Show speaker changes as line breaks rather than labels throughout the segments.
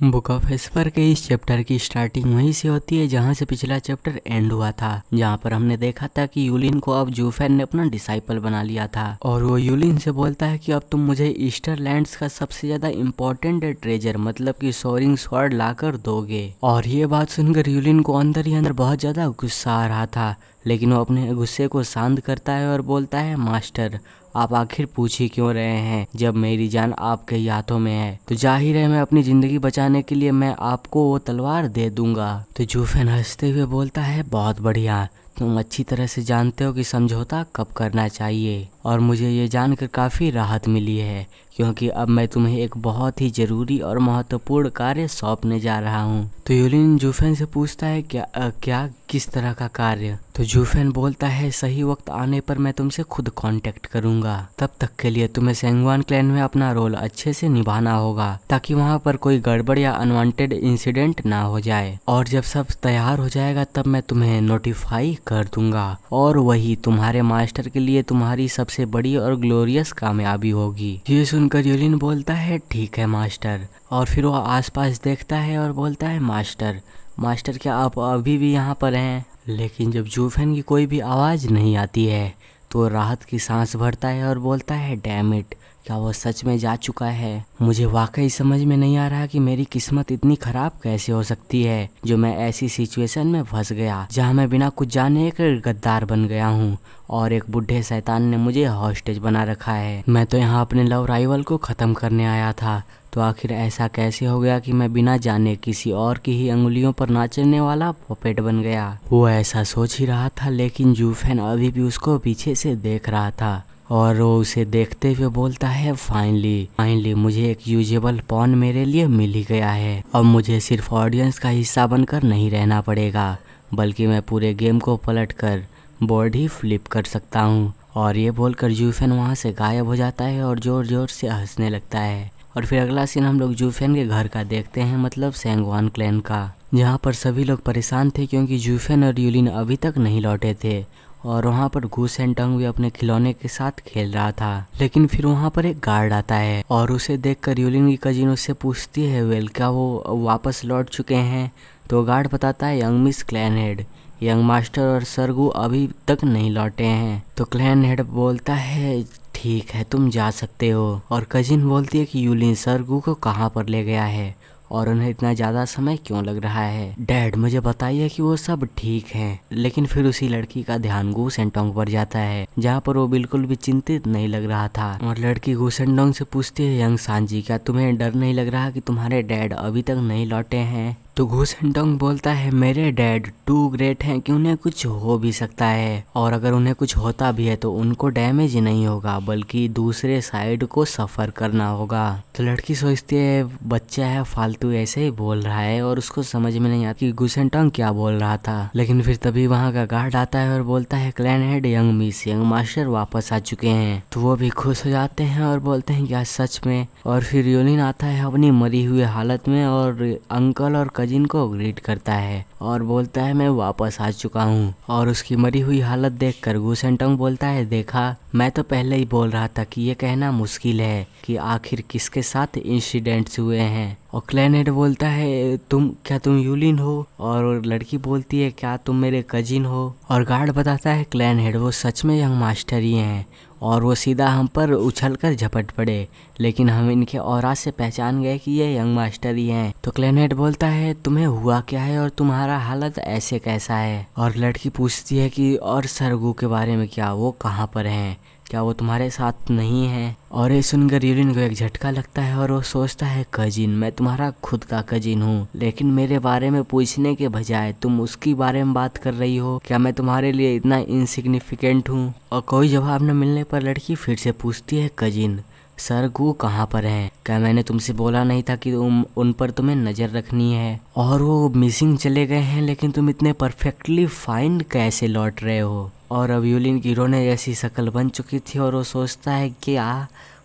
Book of Esper के इस chapter की स्टार्टिंग वहीं से होती है जहां से पिछला चैप्टर एंड हुआ था, जहां पर हमने देखा था कि यूलिन को अब जूफेन ने अपना डिसाइपल बना लिया था और वो यूलिन से बोलता है कि अब तुम मुझे ईस्टर लैंड्स का सबसे ज्यादा इम्पोर्टेंट ट्रेजर मतलब कि सोरिंग स्वॉर्ड लाकर दोगे। और ये बात सुनकर यूलिन को अंदर ही अंदर बहुत ज्यादा गुस्सा आ रहा था, लेकिन वो अपने गुस्से को शांत करता है और बोलता है, मास्टर आप आखिर पूछ ही क्यों रहे हैं जब मेरी जान आपके ही हाथों में है, तो जाहिर है मैं अपनी जिंदगी बचाने के लिए मैं आपको वो तलवार दे दूंगा। तो जूफेन हंसते हुए बोलता है, बहुत बढ़िया, तुम अच्छी तरह से जानते हो कि समझौता कब करना चाहिए और मुझे ये जानकर काफ़ी राहत मिली है क्योंकि अब मैं तुम्हें एक बहुत ही ज़रूरी और महत्वपूर्ण कार्य सौंपने जा रहा हूँ। तो यूलिन जूफेन से पूछता है, क्या किस तरह का कार्य? तो जूफेन बोलता है, सही वक्त आने पर मैं तुमसे खुद कांटेक्ट करूंगा, तब तक के लिए तुम्हें सेंगवान क्लैन में अपना रोल अच्छे से निभाना होगा ताकि वहाँ पर कोई गड़बड़ या अनवांटेड इंसिडेंट ना हो जाए, और जब सब तैयार हो जाएगा तब मैं तुम्हें नोटिफाई कर दूंगा और वही तुम्हारे मास्टर के लिए तुम्हारी सबसे बड़ी और ग्लोरियस कामयाबी होगी। ये सुनकर यूलिन बोलता है, ठीक है मास्टर, और फिर वो आसपास देखता है और बोलता है, मास्टर क्या आप अभी भी यहाँ पर हैं? लेकिन जब जूफेन की कोई भी आवाज़ नहीं आती है तो वो राहत की सांस भरता है और बोलता है, डैम इट, क्या वो सच में जा चुका है? मुझे वाकई समझ में नहीं आ रहा कि मेरी किस्मत इतनी खराब कैसे हो सकती है जो मैं ऐसी सिचुएशन में फंस गया जहां मैं बिना कुछ जाने एक गद्दार बन गया हूं और एक बुढ़े शैतान ने मुझे हॉस्टेज बना रखा है। मैं तो यहाँ अपने लव राइवल को ख़त्म करने आया था, तो आखिर ऐसा कैसे हो गया कि मैं बिना जाने किसी और की ही अंगुलियों पर नाचने वाला पपेट बन गया? वो ऐसा सोच ही रहा था, लेकिन जूफेन अभी भी उसको पीछे से देख रहा था और वो उसे देखते हुए बोलता है, फाइनली मुझे एक यूजेबल पॉन मेरे लिए मिल ही गया है। अब मुझे सिर्फ ऑडियंस का हिस्सा बनकर नहीं रहना पड़ेगा, बल्कि मैं पूरे गेम को पलट कर बोर्ड ही फ्लिप कर सकता हूँ। और ये बोलकर जूफेन वहाँ से गायब हो जाता है और जोर जोर से हंसने लगता है। और फिर अगला सीन हम लोग जूफेन के घर का देखते हैं, मतलब सेंगवान क्लैन का, जहाँ पर सभी लोग परेशान थे क्योंकि जूफेन और यूलिन अभी तक नहीं लौटे थे और वहाँ पर गूस एंड टंग भी अपने खिलौने के साथ खेल रहा था। लेकिन फिर वहाँ पर एक गार्ड आता है और उसे देखकर यूलिन की कजिन उससे पूछती है, वेल क्या वो वापस लौट चुके हैं? तो गार्ड बताता है, young miss clan head, young master और सरगू अभी तक नहीं लौटे हैं। तो क्लैन हेड बोलता है, ठीक है तुम जा सकते हो। और कजिन बोलती है कि यूलिन सरगू को कहाँ पर ले गया है और उन्हें इतना ज़्यादा समय क्यों लग रहा है? डैड मुझे बताइए कि वो सब ठीक है। लेकिन फिर उसी लड़की का ध्यान गूस एंड टोंग पर जाता है जहाँ पर वो बिल्कुल भी चिंतित नहीं लग रहा था और लड़की गूस एंड टोंग से पूछती है, यंग सांजी क्या तुम्हें डर नहीं लग रहा कि तुम्हारे डैड अभी तक नहीं लौटे हैं? तो गूस एंड टोंग बोलता है, मेरे डैड टू ग्रेट हैं कि उन्हें कुछ हो भी सकता है, और अगर उन्हें कुछ होता भी है तो उनको डैमेज नहीं होगा बल्कि दूसरे साइड को सफ़र करना होगा। तो लड़की सोचती है, बच्चा है फालतू ऐसे ही बोल रहा है, और उसको समझ में नहीं आता कि गूस एंड टोंग क्या बोल रहा था। लेकिन फिर तभी वहाँ का गार्ड आता है और बोलता है, clan head young miss young master वापस आ चुके हैं। तो वो भी खुश हो जाते हैं और बोलते हैं, क्या सच में? और फिर यूलिन आता है अपनी मरी हुई हालत में और अंकल और कजिन को ग्रीट करता है और बोलता है, मैं वापस आ चुका हूँ। और उसकी मरी हुई हालत देखकर गूस एंड टोंग बोलता है, देखा मैं तो पहले ही बोल रहा था कि ये कहना मुश्किल है कि आखिर किसके साथ इंसिडेंट्स हुए हैं। और क्लैन हेड बोलता है, तुम यूलिन हो? और लड़की बोलती है, क्या तुम मेरे कजिन हो? और गार्ड बताता है, क्लैन हेड वो सच में यंग मास्टर ही हैं और वो सीधा हम पर उछलकर झपट पड़े, लेकिन हम इनके ऑरा से पहचान गए कि ये यंग मास्टर ही हैं। तो क्लैन हेड बोलता है, तुम्हें हुआ क्या है और तुम्हारा हालत ऐसे कैसा है? और लड़की पूछती है कि और सरगू के बारे में क्या, वो कहाँ पर हैं? क्या वो तुम्हारे साथ नहीं है? और ये सुनकर यूलिन को एक झटका लगता है और वो सोचता है, कजिन, मैं तुम्हारा खुद का कजिन हूँ, लेकिन मेरे बारे में पूछने के बजाय तुम उसकी बारे में बात कर रही हो। क्या मैं तुम्हारे लिए इतना इनसिग्निफिकेंट हूँ? और कोई जवाब न मिलने पर लड़की फिर से पूछती है, कजिन सरगू कहाँ पर हैं? क्या मैंने तुमसे बोला नहीं था कि उन पर तुम्हें नज़र रखनी है? और वो मिसिंग चले गए हैं, लेकिन तुम इतने परफेक्टली फाइन कैसे लौट रहे हो? और अब यूलिन की रोने जैसी शक्ल बन चुकी थी और वो सोचता है कि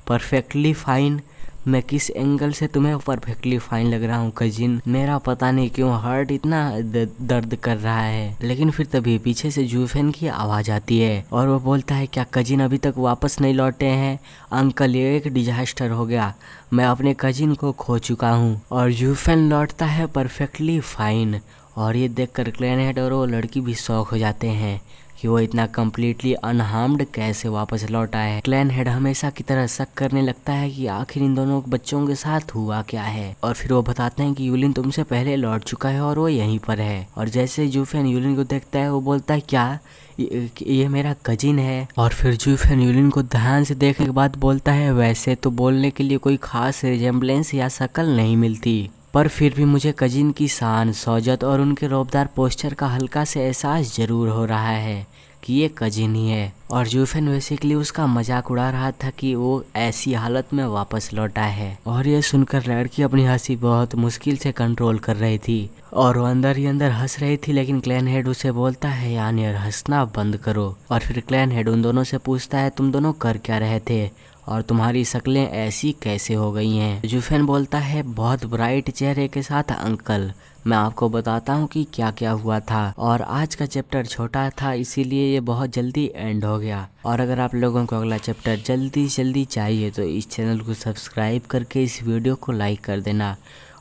परफेक्टली फाइन, मैं किस एंगल से तुम्हें परफेक्टली फाइन लग रहा हूँ कजिन? मेरा पता नहीं क्यों हार्ट इतना दर्द कर रहा है। लेकिन फिर तभी पीछे से जूफेन की आवाज आती है और वो बोलता है, क्या कजिन अभी तक वापस नहीं लौटे हैं? अंकल, ये एक डिजास्टर हो गया, मैं अपने कजिन को खो चुका हूँ। और जूफेन लौटता है परफेक्टली फाइन। और ये देखकर क्लैनहेड और वो लड़की भी शॉक हो जाते हैं कि वो इतना कम्प्लीटली अनहार्म्ड कैसे वापस लौटा है। क्लैनहेड हमेशा की तरह शक करने लगता है कि आखिर इन दोनों बच्चों के साथ हुआ क्या है। और फिर वो बताते हैं कि यूलिन तुमसे पहले लौट चुका है और वो यहीं पर है। और जैसे जूफेन यूलिन को देखता है वो बोलता है, क्या ये मेरा कजिन है? और फिर जूफेन यूलिन को ध्यान से देखने के बाद बोलता है, वैसे तो बोलने के लिए कोई खास रिजेम्बलेंस या शक्ल नहीं मिलती, पर फिर भी मुझे कजिन की शान, सौजत और उनके रौबदार पोस्चर का हल्का से एहसास जरूर हो रहा है कि ये कजिन ही है। और जूफेन बेसिकली उसका मजाक उड़ा रहा था कि वो ऐसी हालत में वापस लौटा है। और ये सुनकर लड़की अपनी हंसी बहुत मुश्किल से कंट्रोल कर रही थी और वो अंदर ही अंदर हंस रही थी। लेकिन क्लैनहेड उसे बोलता है, यानियर हंसना बंद करो। और फिर क्लैनहेड उन दोनों से पूछता है, तुम दोनों कर क्या रहे थे और तुम्हारी शक्लें ऐसी कैसे हो गई हैं? जूफेन बोलता है, बहुत ब्राइट चेहरे के साथ अंकल, मैं आपको बताता हूँ कि क्या क्या हुआ था। और आज का चैप्टर छोटा था इसीलिए ये बहुत जल्दी एंड हो गया। और अगर आप लोगों को अगला चैप्टर जल्दी जल्दी चाहिए तो इस चैनल को सब्सक्राइब करके इस वीडियो को लाइक कर देना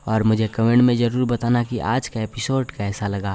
और मुझे कमेंट में ज़रूर बताना कि आज का एपिसोड कैसा लगा।